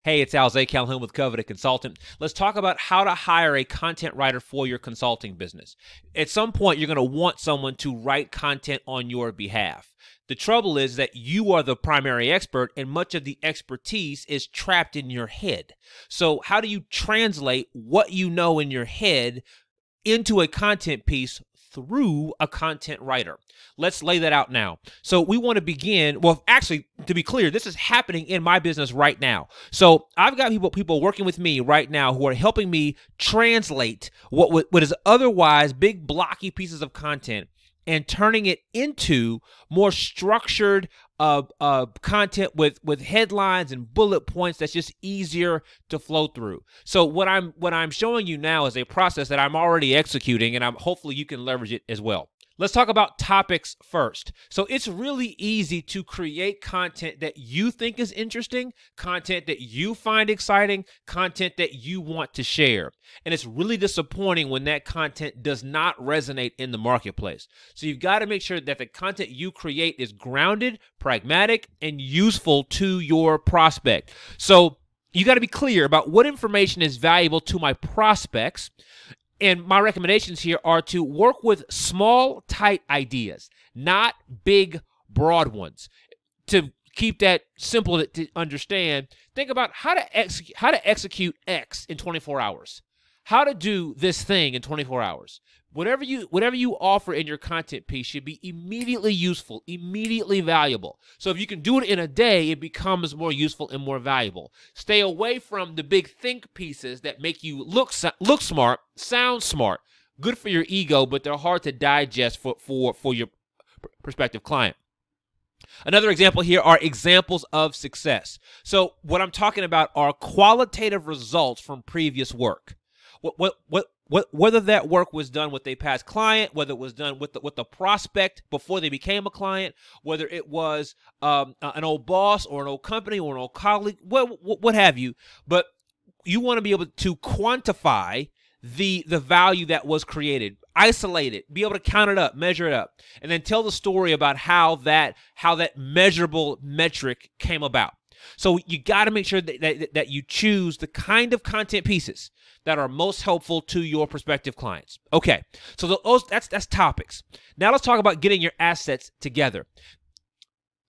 Hey, it's Al Calhoun with Coveted Consultant. Let's talk about how to hire a content writer for your consulting business. At some point, you're going to want someone to write content on your behalf. The trouble is that you are the primary expert, and much of the expertise is trapped in your head. So how do you translate what you know in your head into a content piece through a content writer? Let's lay that out now. So we want to begin, well, actually, to be clear, this is happening in my business right now. So I've got people working with me right now who are helping me translate what is otherwise big blocky pieces of content and turning it into more structured content with headlines and bullet points that's just easier to flow through. So what I'm showing you now is a process that I'm already executing, and hopefully you can leverage it as well. Let's talk about topics first. So it's really easy to create content that you think is interesting, content that you find exciting, content that you want to share. And it's really disappointing when that content does not resonate in the marketplace. So you've got to make sure that the content you create is grounded, pragmatic, and useful to your prospect. So you got to be clear about what information is valuable to my prospects. And my recommendations here are to work with small, tight ideas, not big, broad ones. To keep that simple to understand, think about how to execute X in 24 hours. How to do this thing in 24 hours. Whatever you offer in your content piece should be immediately useful, immediately valuable. So if you can do it in a day, it becomes more useful and more valuable. Stay away from the big think pieces that make you look smart, sound smart, good for your ego, but they're hard to digest for your prospective client. Another example here are examples of success. So what I'm talking about are qualitative results from previous work. Whether that work was done with a past client, whether it was done with the prospect before they became a client, whether it was an old boss or an old company or an old colleague, what have you. But you want to be able to quantify the value that was created, isolate it, be able to count it up, measure it up, and then tell the story about how that measurable metric came about. So you got to make sure that you choose the kind of content pieces that are most helpful to your prospective clients. Okay, so that's topics. Now let's talk about getting your assets together.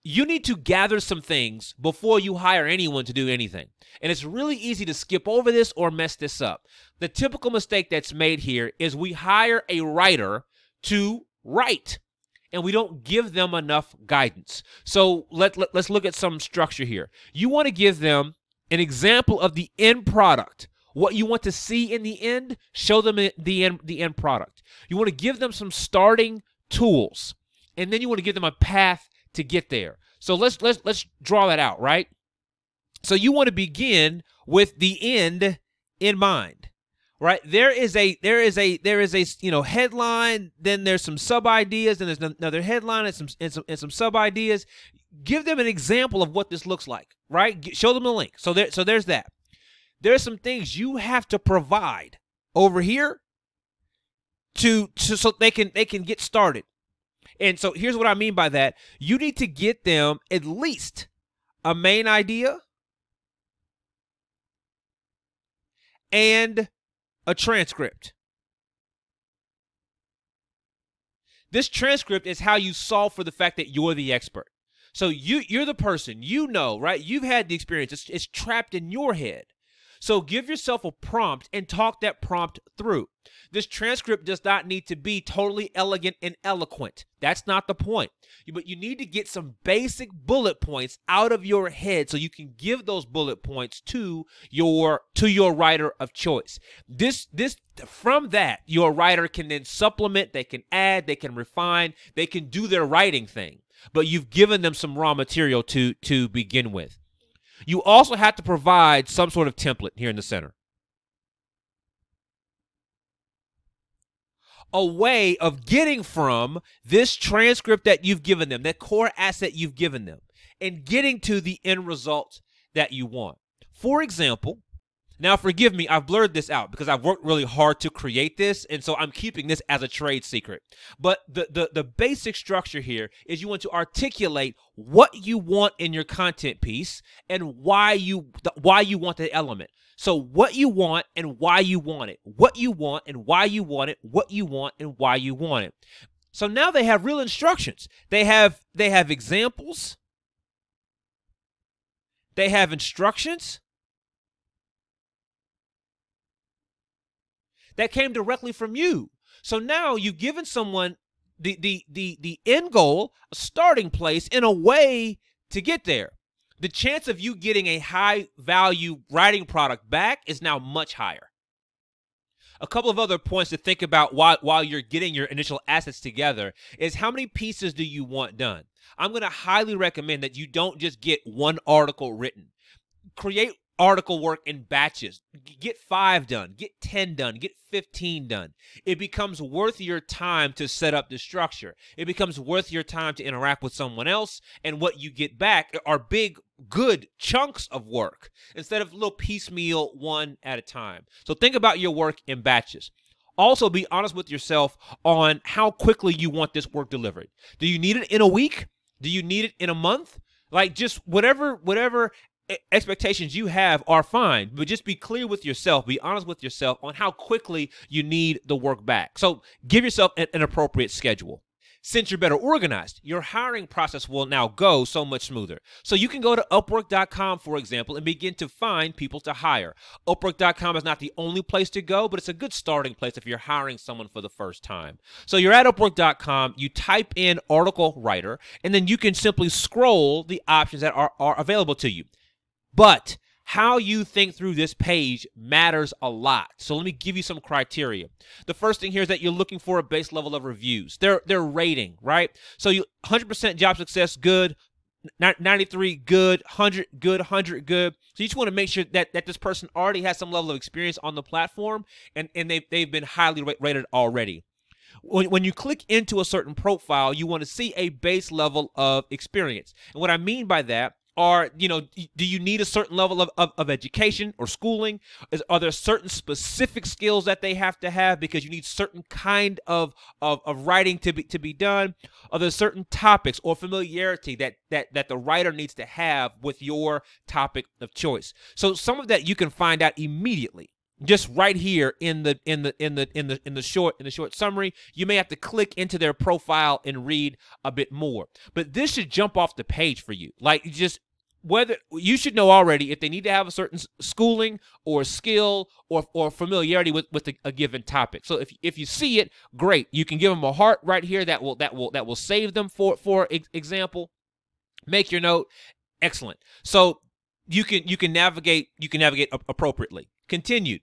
You need to gather some things before you hire anyone to do anything. And it's really easy to skip over this or mess this up. The typical mistake that's made here is we hire a writer to write, and we don't give them enough guidance. So let's look at some structure here. You want to give them an example of the end product. What you want to see in the end, show them the end product. You want to give them some starting tools, and then you want to give them a path to get there. So let's draw that out, right? So you want to begin with the end in mind, right? There is a headline, then there's some sub ideas, then there's another headline and some sub ideas. Give them an example of what this looks like, right? Show them the link. So there's that. There's some things you have to provide over here so they can get started. And so here's what I mean by that. You need to get them at least a main idea and a transcript. This transcript is how you solve for the fact that you're the expert. So you're the person, right? You've had the experience. It's trapped in your head. So give yourself a prompt and talk that prompt through. This transcript does not need to be totally elegant and eloquent. That's not the point. But you need to get some basic bullet points out of your head so you can give those bullet points to your writer of choice. From that, your writer can then supplement, they can add, they can refine, they can do their writing thing. But you've given them some raw material to begin with. You also have to provide some sort of template here in the center. A way of getting from this transcript that you've given them, that core asset you've given them, and getting to the end result that you want. For example, Now, forgive me, I've blurred this out because I've worked really hard to create this, and so I'm keeping this as a trade secret. But the basic structure here is you want to articulate what you want in your content piece and why you want the element. So what you want and why you want it. What you want and why you want it. What you want and why you want it. So now they have real instructions. They have examples. They have instructions that came directly from you. So now you've given someone the end goal, a starting place, in a way to get there. The chance of you getting a high value writing product back is now much higher. A couple of other points to think about while you're getting your initial assets together is how many pieces do you want done? I'm going to highly recommend that you don't just get one article written. Create article work in batches. Get 5 done, get 10 done, get 15 done. It becomes worth your time to set up the structure. It becomes worth your time to interact with someone else, and what you get back are big, good chunks of work instead of little piecemeal one at a time. So think about your work in batches. Also, be honest with yourself on how quickly you want this work delivered. Do you need it in a week? Do you need it in a month? Like, just whatever expectations you have are fine, but just be clear with yourself, be honest with yourself on how quickly you need the work back. So give yourself an appropriate schedule. Since you're better organized, your hiring process will now go so much smoother. So you can go to Upwork.com, for example, and begin to find people to hire. Upwork.com is not the only place to go, but it's a good starting place if you're hiring someone for the first time. So you're at Upwork.com, you type in article writer, and then you can simply scroll the options that are available to you. But how you think through this page matters a lot. So let me give you some criteria. The first thing here is that you're looking for a base level of reviews. They're rating, right? So 100% job success, good. 93, good. 100, good. 100, good. So you just want to make sure that this person already has some level of experience on the platform, and they've been highly rated already. When you click into a certain profile, you want to see a base level of experience. And what I mean by that are, do you need a certain level of education or schooling? Are there certain specific skills that they have to have because you need certain kind of writing to be done? Are there certain topics or familiarity that the writer needs to have with your topic of choice? So some of that you can find out immediately. Just right here in the short summary. You may have to click into their profile and read a bit more. But this should jump off the page for you. Like, just whether you should know already if they need to have a certain schooling or skill or familiarity with a given topic. So if you see it, great. You can give them a heart right here that will save them for example. Make your note. Excellent. So you can navigate appropriately. Continued.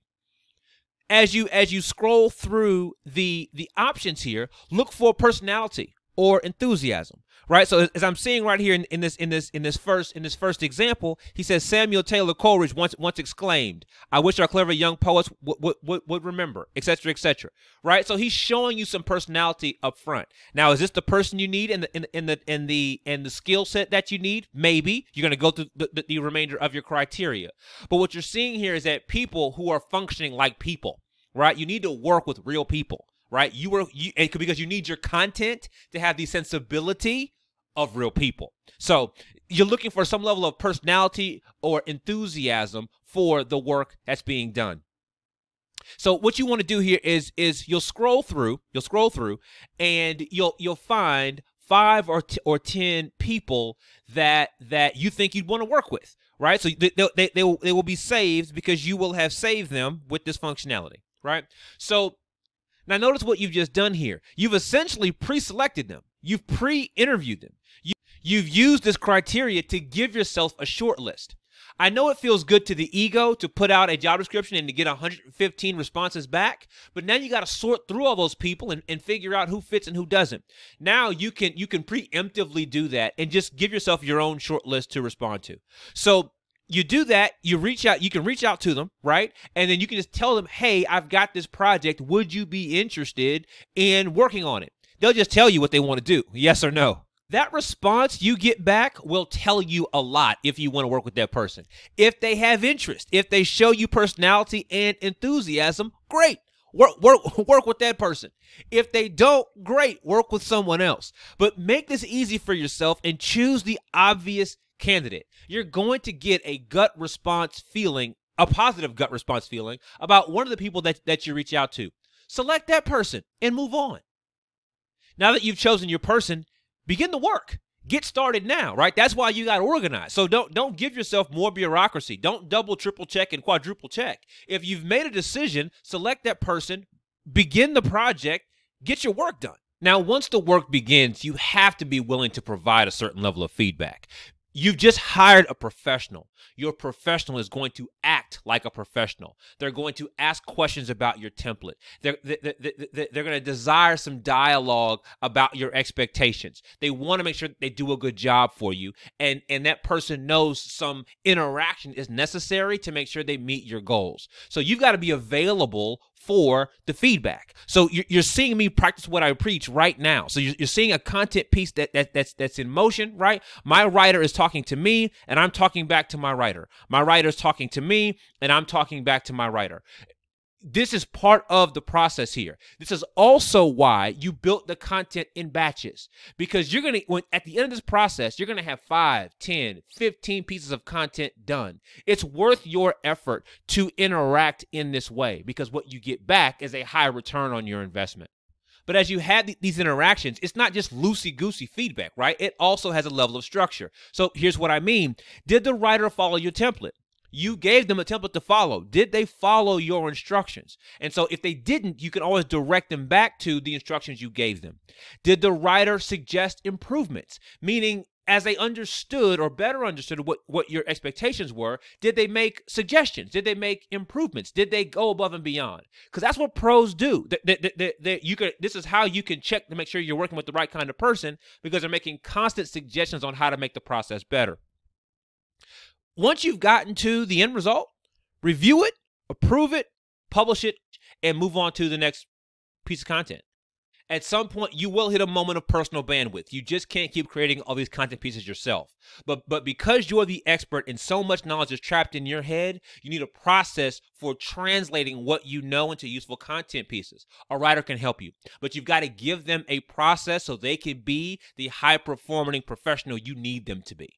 As you scroll through the options here, look for personality or enthusiasm, right? So as I'm seeing right here in this first example, he says Samuel Taylor Coleridge once exclaimed, "I wish our clever young poets would remember," etc., etc. Right? So he's showing you some personality up front. Now, is this the person you need in the skill set that you need? Maybe you're going to go through the remainder of your criteria. But what you're seeing here is that people who are functioning like people, right? You need to work with real people. Right? Because you need your content to have the sensibility of real people. So you're looking for some level of personality or enthusiasm for the work that's being done. So what you want to do here is you'll scroll through, and you'll find 5 or 10 people that you think you'd want to work with. Right? So they will be saved because you will have saved them with this functionality. Right? So now notice what you've just done here. You've essentially pre-selected them. You've pre-interviewed them. You've used this criteria to give yourself a short list. I know it feels good to the ego to put out a job description and to get 115 responses back, but now you got to sort through all those people and figure out who fits and who doesn't. Now you can preemptively do that and just give yourself your own short list to respond to. So you do that, you can reach out to them, right? And then you can just tell them, hey, I've got this project. Would you be interested in working on it? They'll just tell you what they want to do, yes or no. That response you get back will tell you a lot if you want to work with that person. If they have interest, if they show you personality and enthusiasm, great. Work with that person. If they don't, great. Work with someone else. But make this easy for yourself and choose the obvious candidate. You're going to get a gut response feeling, a positive gut response feeling about one of the people that you reach out to. Select that person and move on. Now that you've chosen your person, begin the work. Get started now, right? That's why you got to organize. So don't give yourself more bureaucracy. Don't double, triple check, and quadruple check. If you've made a decision, select that person, begin the project, get your work done. Now, once the work begins, you have to be willing to provide a certain level of feedback. You've just hired a professional. Your professional is going to act like a professional. They're going to ask questions about your template. They're going to desire some dialogue about your expectations. They want to make sure that they do a good job for you, and that person knows some interaction is necessary to make sure they meet your goals. So you've got to be available for the feedback. So you're seeing me practice what I preach right now. So you're seeing a content piece that's in motion, right? My writer is talking to me, and I'm talking back to my writer. My writer is talking to me, and I'm talking back to my writer. This is part of the process here. This is also why you built the content in batches, because you're going to, at the end of this process, you're going to have 5, 10, 15 pieces of content done. It's worth your effort to interact in this way, because what you get back is a high return on your investment. But as you have these interactions, it's not just loosey-goosey feedback, right? It also has a level of structure. So here's what I mean. Did the writer follow your template? You gave them a template to follow. Did they follow your instructions? And so if they didn't, you can always direct them back to the instructions you gave them. Did the writer suggest improvements? Meaning, as they understood or better understood what your expectations were, did they make suggestions? Did they make improvements? Did they go above and beyond? Because that's what pros do. This is how you can check to make sure you're working with the right kind of person, because they're making constant suggestions on how to make the process better. Once you've gotten to the end result, review it, approve it, publish it, and move on to the next piece of content. At some point, you will hit a moment of personal bandwidth. You just can't keep creating all these content pieces yourself. But because you're the expert and so much knowledge is trapped in your head, you need a process for translating what you know into useful content pieces. A writer can help you, but you've got to give them a process so they can be the high-performing professional you need them to be.